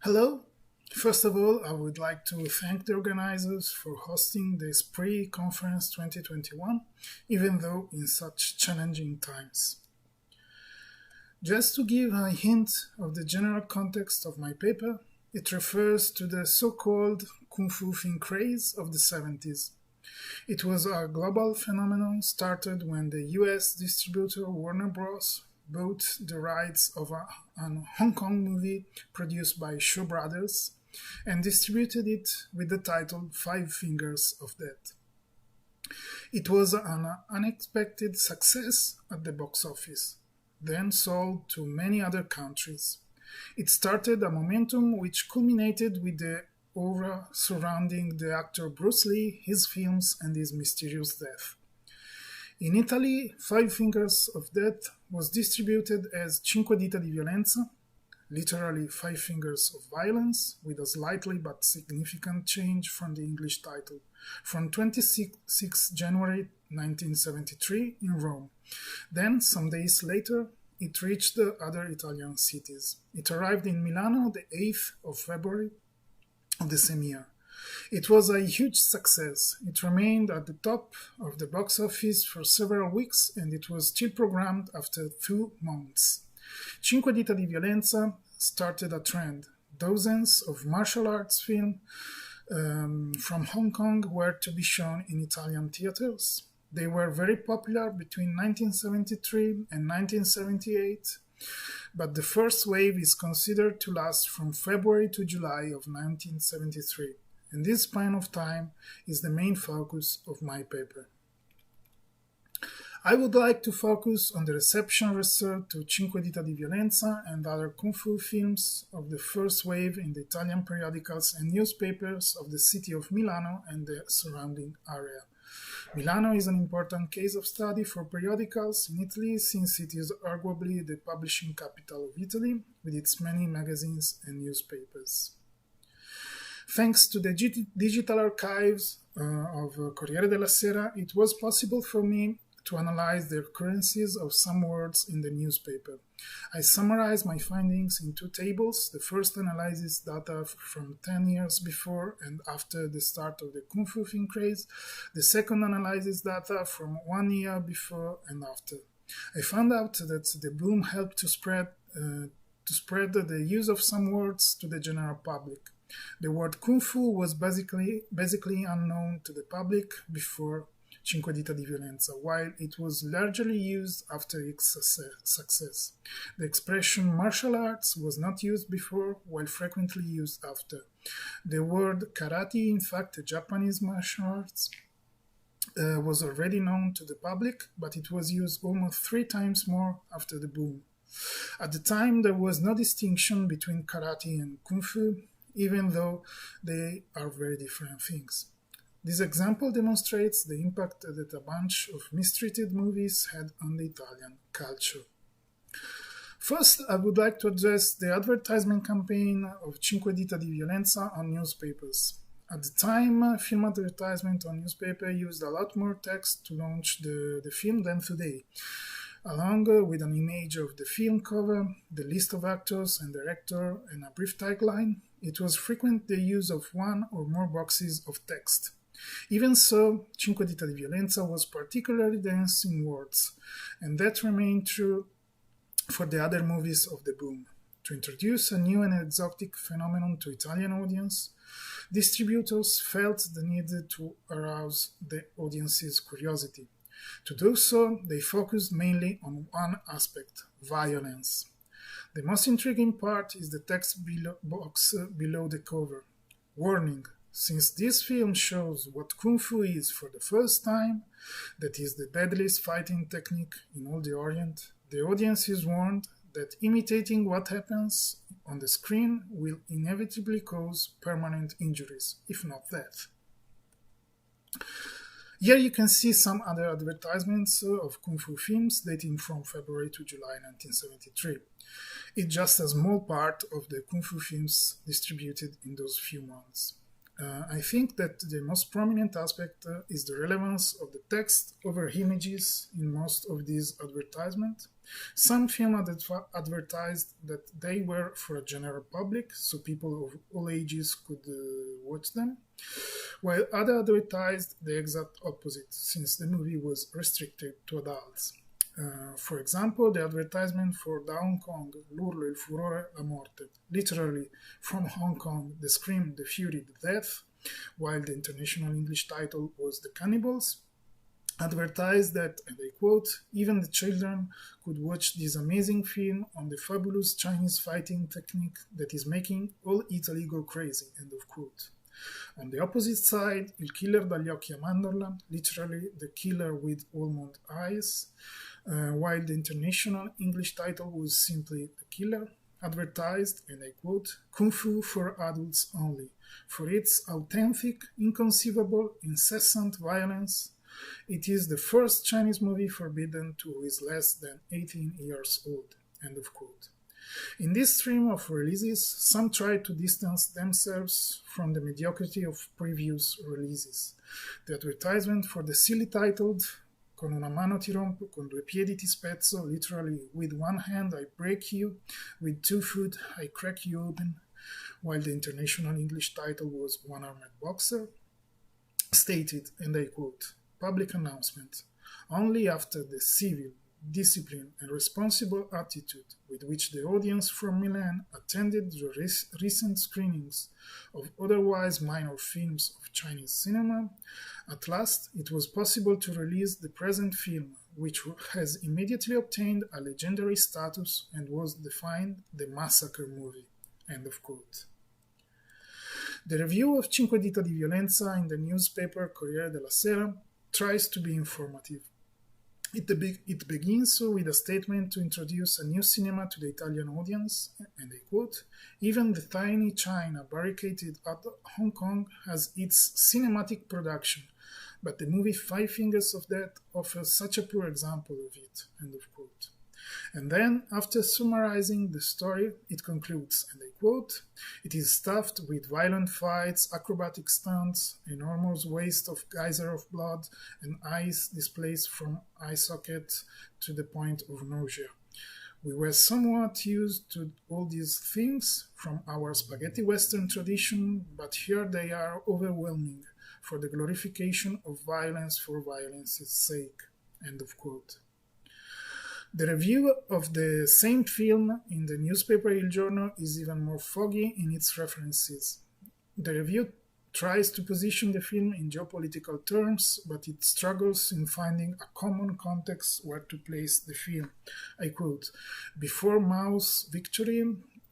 Hello. First of all, I would like to thank the organizers for hosting the ESPRit Conference 2021, even though in such challenging times. Just to give a hint of the general context of my paper, it refers to the so-called Kung Fu film craze of the 70s. It was a global phenomenon started when the US distributor Warner Bros. Bought the rights of a Hong Kong movie produced by Shaw Brothers and distributed it with the title Five Fingers of Death. It was an unexpected success at the box office, then sold to many other countries. It started a momentum which culminated with the aura surrounding the actor Bruce Lee, his films, and his mysterious death. In Italy, Five Fingers of Death was distributed as Cinque Dita di Violenza, literally Five Fingers of Violence, with a slightly but significant change from the English title, from 26 January 1973 in Rome. Then, some days later, it reached the other Italian cities. It arrived in Milano the 8th of February of the same year. It was a huge success. It remained at the top of the box office for several weeks and it was still programmed after 2 months. Cinque Dita di Violenza started a trend. Dozens of martial arts films from Hong Kong were to be shown in Italian theaters. They were very popular between 1973 and 1978, but the first wave is considered to last from February to July of 1973. And this span of time is the main focus of my paper. I would like to focus on the reception reserved to Cinque Dita di Violenza and other Kung Fu films of the first wave in the Italian periodicals and newspapers of the city of Milano and the surrounding area. Milano is an important case of study for periodicals in Italy since it is arguably the publishing capital of Italy with its many magazines and newspapers. Thanks to the digital archives of Corriere della Sera, it was possible for me to analyze the occurrences of some words in the newspaper. I summarized my findings in 2 tables. The first analyzes data from 10 years before and after the start of the Kung Fu film craze. The second analyzes data from 1 year before and after. I found out that the boom helped to spread the use of some words to the general public. The word Kung Fu was basically unknown to the public before Cinque Dita di Violenza, while it was largely used after its success. The expression martial arts was not used before, while frequently used after. The word karate, in fact, a Japanese martial arts, was already known to the public, but it was used almost 3 times more after the boom. At the time, there was no distinction between karate and Kung Fu, even though they are very different things. This example demonstrates the impact that a bunch of mistreated movies had on the Italian culture. First, I would like to address the advertisement campaign of Cinque Dita di Violenza on newspapers. At the time, film advertisement on newspaper used a lot more text to launch the film than today. Along with an image of the film cover, the list of actors and director, and a brief tagline, it was frequent the use of 1 or more boxes of text. Even so, Cinque Dita di Violenza was particularly dense in words, and that remained true for the other movies of the boom. To introduce a new and exotic phenomenon to Italian audience, distributors felt the need to arouse the audience's curiosity. To do so, they focused mainly on one aspect, violence. The most intriguing part is the text box below the cover. Warning, since this film shows what Kung Fu is for the first time, that is the deadliest fighting technique in all the Orient, the audience is warned that imitating what happens on the screen will inevitably cause permanent injuries, if not death. Here you can see some other advertisements of Kung Fu films dating from February to July 1973. It's just a small part of the Kung Fu films distributed in those few months. I think that the most prominent aspect is the relevance of the text over images in most of these advertisements. Some films advertised that they were for a general public, so people of all ages could watch them, while others advertised the exact opposite, since the movie was restricted to adults. For example, the advertisement for the Hong Kong L'Urlo, il Furore, la Morte, literally from Hong Kong, the Scream, the Fury, the Death, while the international English title was The Cannibals, advertised that, and I quote, even the children could watch this amazing film on the fabulous Chinese fighting technique that is making all Italy go crazy, end of quote. On the opposite side, Il Killer dagli occhi a mandorla, literally the killer with almond eyes, while the international English title was simply The Killer, advertised, and I quote, Kung Fu for adults only, for its authentic, inconceivable, incessant violence. It is the first Chinese movie forbidden to who is less than 18 years old, end of quote. In this stream of releases, some try to distance themselves from the mediocrity of previous releases. The advertisement for the silly titled Con una mano ti rompo, con due piedi ti spezzo, literally, with one hand I break you, with 2 feet I crack you open, while the international English title was One Armed Boxer, stated, and I quote, public announcement, only after the civil, discipline, and responsible attitude with which the audience from Milan attended the recent screenings of otherwise minor films of Chinese cinema, at last it was possible to release the present film, which has immediately obtained a legendary status and was defined the massacre movie. End of quote. The review of Cinque Dita di Violenza in the newspaper Corriere della Sera tries to be informative. It begins with a statement to introduce a new cinema to the Italian audience, and I quote, even the tiny China barricaded at Hong Kong has its cinematic production, but the movie Five Fingers of Death offers such a poor example of it, end of quote. And then, after summarizing the story, it concludes, and I quote, it is stuffed with violent fights, acrobatic stunts, enormous waste of geyser of blood, and eyes displaced from eye socket to the point of nausea. We were somewhat used to all these things from our spaghetti western tradition, but here they are overwhelming for the glorification of violence for violence's sake, end of quote. The review of the same film in the newspaper Il Giorno is even more foggy in its references. The review tries to position the film in geopolitical terms, but it struggles in finding a common context where to place the film. I quote, before Mao's victory,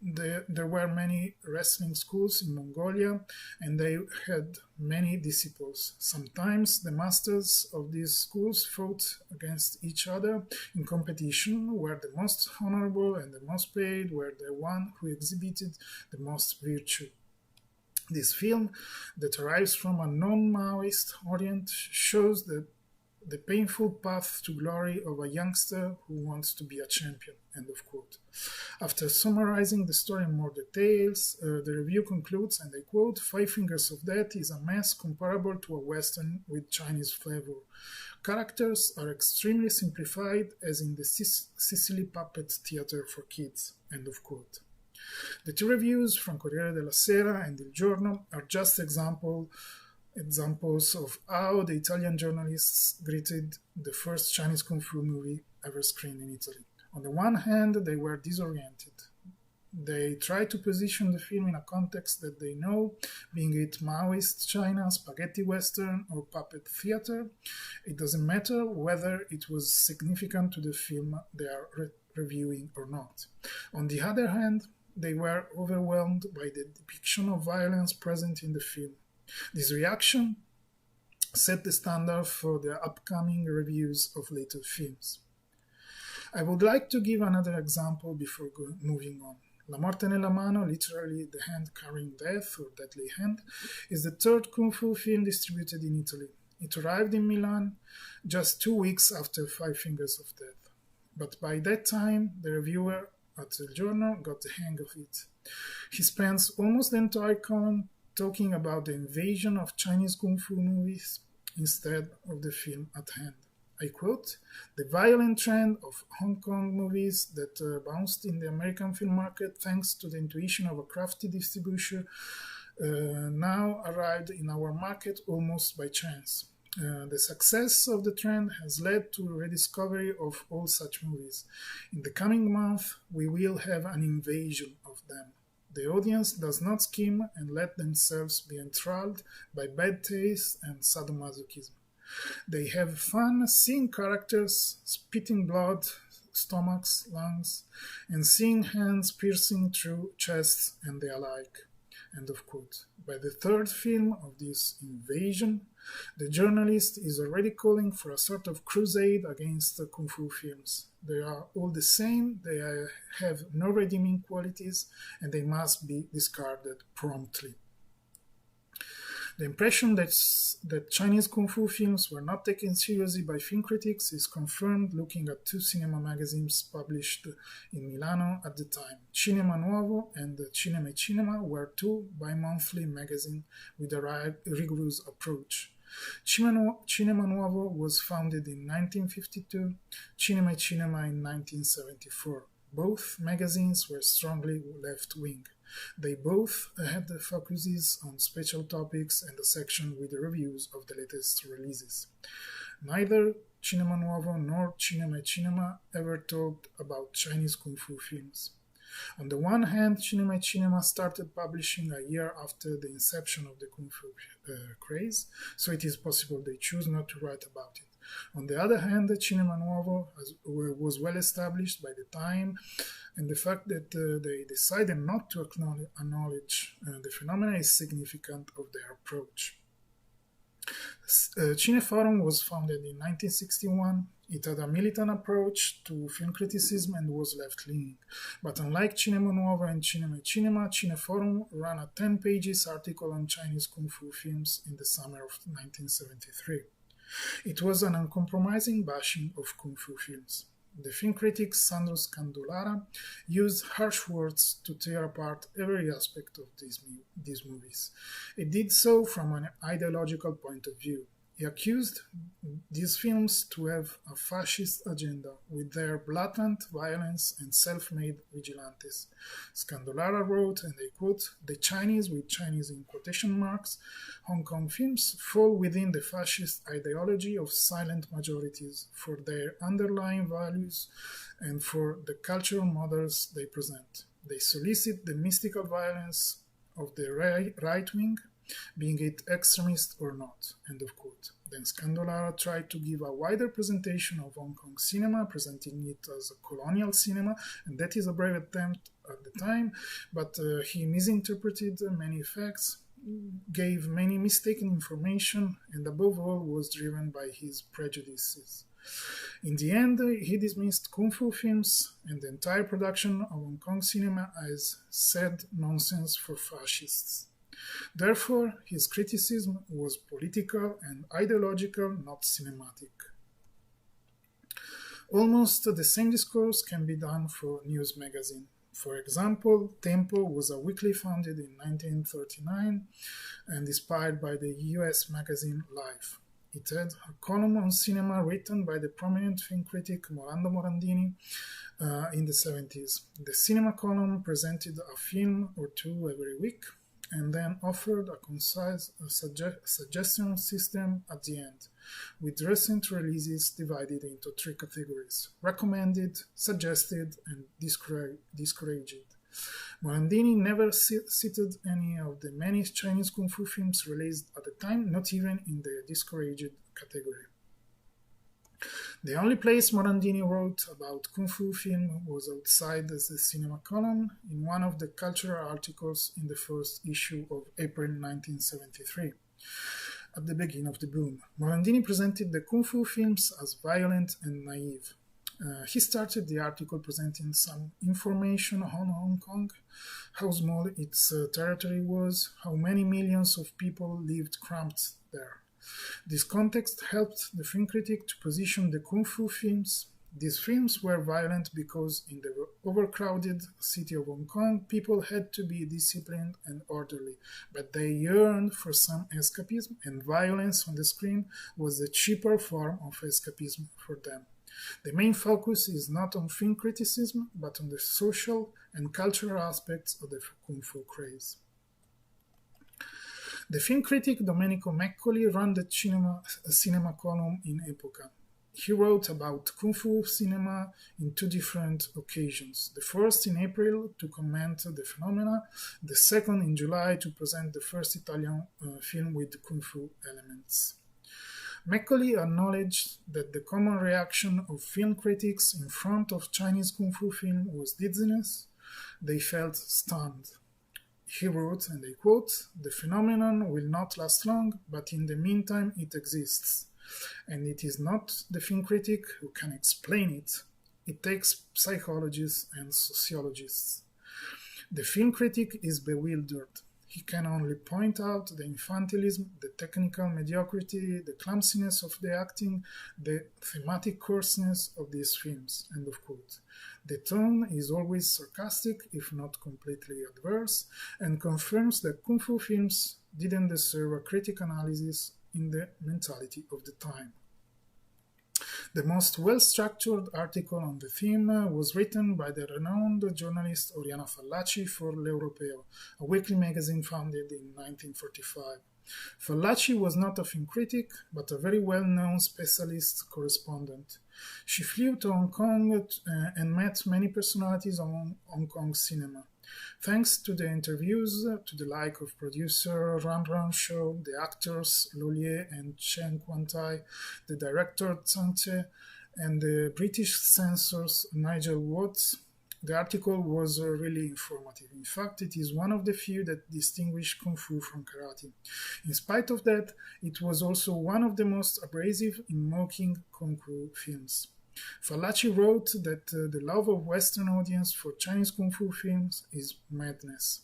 there were many wrestling schools in Mongolia, and they had many disciples. Sometimes the masters of these schools fought against each other in competition, where the most honorable and the most paid were the one who exhibited the most virtue. This film, that arrives from a non-Maoist Orient, shows the painful path to glory of a youngster who wants to be a champion, end of quote. After summarizing the story in more details, the review concludes, and I quote, Five Fingers of Death is a mess comparable to a Western with Chinese flavor. Characters are extremely simplified, as in the Sicily puppet theater for kids, end of quote. The two reviews from Corriere della Sera and Il Giorno are just examples of how the Italian journalists greeted the first Chinese Kung Fu movie ever screened in Italy. On the one hand, they were disoriented. They tried to position the film in a context that they know, being it Maoist China, spaghetti western, or puppet theater. It doesn't matter whether it was significant to the film they are reviewing or not. On the other hand, they were overwhelmed by the depiction of violence present in the film. This reaction set the standard for the upcoming reviews of later films. I would like to give another example before moving on. La Morte nella Mano, literally the hand carrying death or deadly hand, is the third Kung Fu film distributed in Italy. It arrived in Milan just 2 weeks after Five Fingers of Death. But by that time, the reviewer at Il Giorno got the hang of it. He spends almost the entire column talking about the invasion of Chinese kung fu movies instead of the film at hand. I quote, "The violent trend of Hong Kong movies that bounced in the American film market thanks to the intuition of a crafty distributor now arrived in our market almost by chance. The success of the trend has led to a rediscovery of all such movies. In the coming month, we will have an invasion of them. The audience does not skim and let themselves be enthralled by bad taste and sadomasochism. They have fun seeing characters spitting blood, stomachs, lungs, and seeing hands piercing through chests and the alike." End of quote. By the third film of this invasion, the journalist is already calling for a sort of crusade against the kung fu films. They are all the same, they have no redeeming qualities, and they must be discarded promptly. The impression that Chinese kung fu films were not taken seriously by film critics is confirmed looking at two cinema magazines published in Milano at the time. Cinema Nuovo and Cinema e Cinema were two bi-monthly magazines with a rigorous approach. Cinema Nuovo was founded in 1952, Cinema e Cinema in 1974. Both magazines were strongly left-wing. They both had the focuses on special topics and a section with the reviews of the latest releases. Neither Cinema Nuovo nor Cinema e Cinema ever talked about Chinese kung fu films. On the one hand, Cinema e Cinema started publishing a year after the inception of the kung fu craze, so it is possible they choose not to write about it. On the other hand, Cinema Nuovo was well established by the time, and the fact that they decided not to acknowledge the phenomena is significant of their approach. Cineforum was founded in 1961. It had a militant approach to film criticism and was left-leaning. But unlike Cinema Nuovo and Cinema e Cinema, Cineforum ran a 10-page article on Chinese kung fu films in the summer of 1973. It was an uncompromising bashing of kung fu films. The film critic Sandro Scandollara used harsh words to tear apart every aspect of these movies. He did so from an ideological point of view. He accused these films to have a fascist agenda with their blatant violence and self-made vigilantes. Scandollara wrote, and I quote, "The Chinese, with Chinese in quotation marks, Hong Kong films fall within the fascist ideology of silent majorities for their underlying values and for the cultural models they present. They solicit the mystical violence of the right wing, being it extremist or not." End of quote. Then Scandollara tried to give a wider presentation of Hong Kong cinema, presenting it as a colonial cinema, and that is a brave attempt at the time, but he misinterpreted many facts, gave many mistaken information, and above all was driven by his prejudices. In the end, he dismissed kung fu films and the entire production of Hong Kong cinema as sad nonsense for fascists. Therefore, his criticism was political and ideological, not cinematic. Almost the same discourse can be done for news magazine. For example, Tempo was a weekly founded in 1939 and inspired by the US magazine Life. It had a column on cinema written by the prominent film critic Morando Morandini in the 70s. The cinema column presented a film or two every week, and then offered a concise suggestion system at the end, with recent releases divided into three categories: recommended, suggested, and discouraged. Morandini never cited any of the many Chinese kung fu films released at the time, not even in the discouraged category. The only place Morandini wrote about kung fu film was outside the cinema column, in one of the cultural articles in the first issue of April 1973. At the beginning of the boom, Morandini presented the kung fu films as violent and naive. He started the article presenting some information on Hong Kong, how small its territory was, how many millions of people lived cramped there. This context helped the film critic to position the kung fu films These films were violent because in the overcrowded city of Hong Kong, people had to be disciplined and orderly, but they yearned for some escapism, and violence on the screen was the cheaper form of escapism for them. The main focus is not on film criticism, but on the social and cultural aspects of the Kung Fu craze. The film critic Domenico Meccoli ran the cinema column in Epoca. He wrote about Kung Fu cinema in two different occasions. The first in April to comment the phenomena, the second in July to present the first Italian film with Kung Fu elements. Meccoli acknowledged that the common reaction of film critics in front of Chinese Kung Fu film was dizziness. They felt stunned. He wrote, and I quote, "The phenomenon will not last long, but in the meantime it exists. And it is not the film critic who can explain it. It takes psychologists and sociologists. The film critic is bewildered. He can only point out the infantilism, the technical mediocrity, the clumsiness of the acting, the thematic coarseness of these films." End of quote. The tone is always sarcastic, if not completely adverse, and confirms that Kung Fu films didn't deserve a critic analysis in the mentality of the time. The most well-structured article on the theme was written by the renowned journalist Oriana Fallaci for L'Europeo, a weekly magazine founded in 1945. Fallaci was not a film critic, but a very well-known specialist correspondent. She flew to Hong Kong and met many personalities of Hong Kong cinema. Thanks to the interviews to the like of producer Ran Ran Shou, the actors Lolier and Chen Quantai, the director Tiānxià, and the British censors Nigel Watts, the article was really informative. In fact, it is one of the few that distinguish Kung Fu from karate. In spite of that, it was also one of the most abrasive in mocking Kung Fu films. Fallaci wrote that the love of Western audience for Chinese Kung Fu films is madness.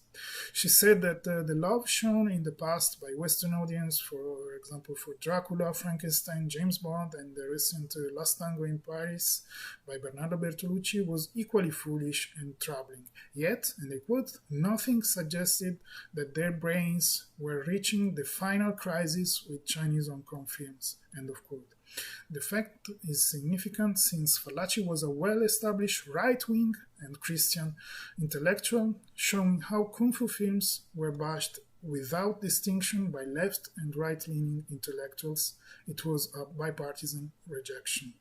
She said that the love shown in the past by Western audience, for example, for Dracula, Frankenstein, James Bond, and the recent Last Tango in Paris by Bernardo Bertolucci was equally foolish and troubling. Yet, and I quote, "nothing suggested that their brains were reaching the final crisis with Chinese Hong Kong films." End of quote. The fact is significant since Fallaci was a well-established right-wing and Christian intellectual, showing how Kung Fu films were bashed without distinction by left and right-leaning intellectuals. It was a bipartisan rejection.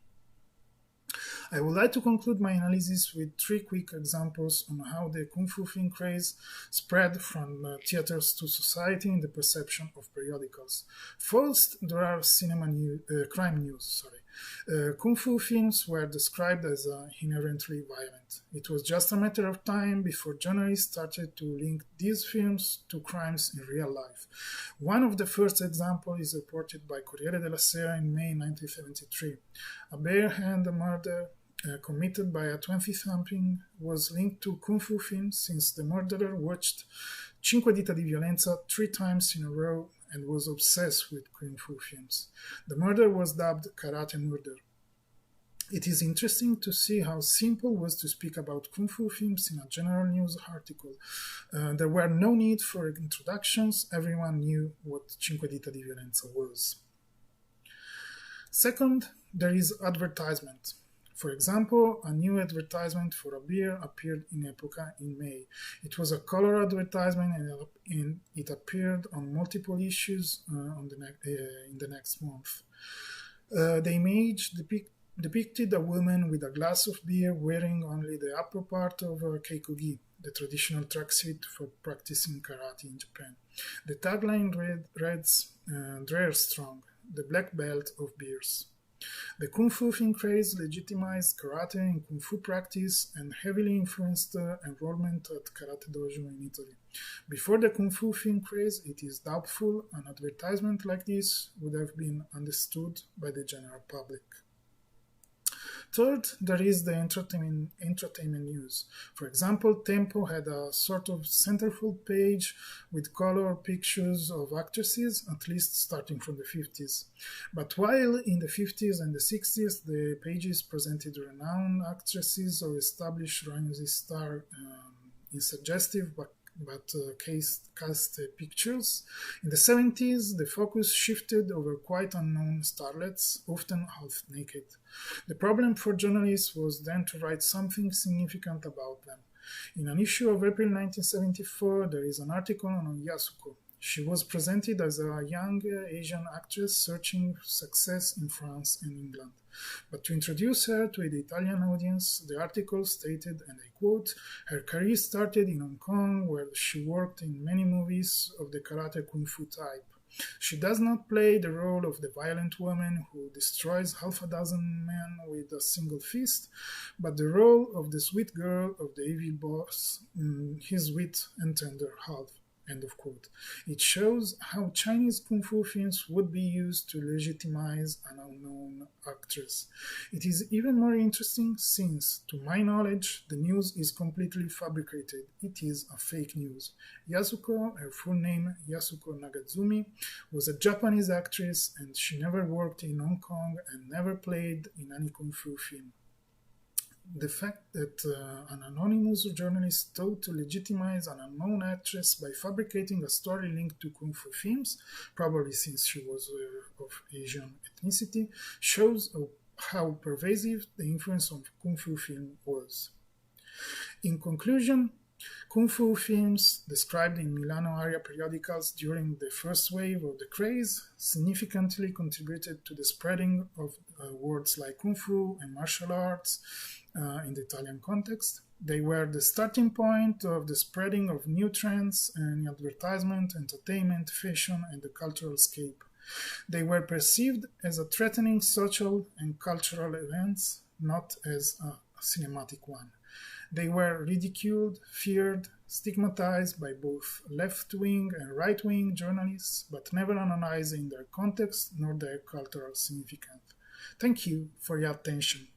I would like to conclude my analysis with three quick examples on how the Kung Fu film craze spread from theaters to society in the perception of periodicals. First, there are crime news. Kung Fu films were described as inherently violent. It was just a matter of time before journalists started to link these films to crimes in real life. One of the first examples is reported by Corriere della Sera in May 1973. A bare-hand murder committed by a 20-something was linked to Kung Fu films since the murderer watched Cinque Dita di Violenza 3 times in a row and was obsessed with Kung Fu films. The murder was dubbed Karate Murder. It is interesting to see how simple it was to speak about Kung Fu films in a general news article. There were no need for introductions. Everyone knew what Cinque Dita di Violenza was. Second, there is advertisement. For example, a new advertisement for a beer appeared in Epoca in May. It was a color advertisement and it appeared on multiple issues in the next month. The image depicted a woman with a glass of beer wearing only the upper part of her keikogi, the traditional tracksuit for practicing karate in Japan. The tagline reads, "Dare Strong, the black belt of beers." The Kung Fu film craze legitimized karate and Kung Fu practice and heavily influenced enrollment at karate dojo in Italy. Before the Kung Fu film craze, it is doubtful an advertisement like this would have been understood by the general public. Third, there is the entertainment news. For example, Tempo had a sort of centerfold page with color pictures of actresses, at least starting from the 50s. But while in the 50s and the 60s the pages presented renowned actresses or established rising star in suggestive but cast pictures. In the 70s, the focus shifted over quite unknown starlets, often half naked. The problem for journalists was then to write something significant about them. In an issue of April 1974, there is an article on Yasuko. She was presented as a young Asian actress searching success in France and England. But to introduce her to the Italian audience, the article stated, and I quote, her career started in Hong Kong, where she worked in many movies of the karate kung fu type. She does not play the role of the violent woman who destroys half a dozen men with a single fist, but the role of the sweet girl of the evil boss, his wit and tender half. End of quote. It shows how Chinese kung fu films would be used to legitimize an unknown actress. It is even more interesting since, to my knowledge, the news is completely fabricated. It is a fake news. Yasuko, her full name Yasuko Nagazumi, was a Japanese actress and she never worked in Hong Kong and never played in any kung fu film. The fact that an anonymous journalist sought to legitimize an unknown actress by fabricating a story linked to kung fu films, probably since she was of Asian ethnicity, shows how pervasive the influence of kung fu film was. In conclusion, kung fu films described in Milano area periodicals during the first wave of the craze significantly contributed to the spreading of words like kung fu and martial arts in the Italian context. They were the starting point of the spreading of new trends in advertisement, entertainment, fashion, and the cultural scape. They were perceived as a threatening social and cultural events, not as a cinematic one. They were ridiculed, feared, stigmatized by both left-wing and right-wing journalists, but never analyzed in their context nor their cultural significance. Thank you for your attention.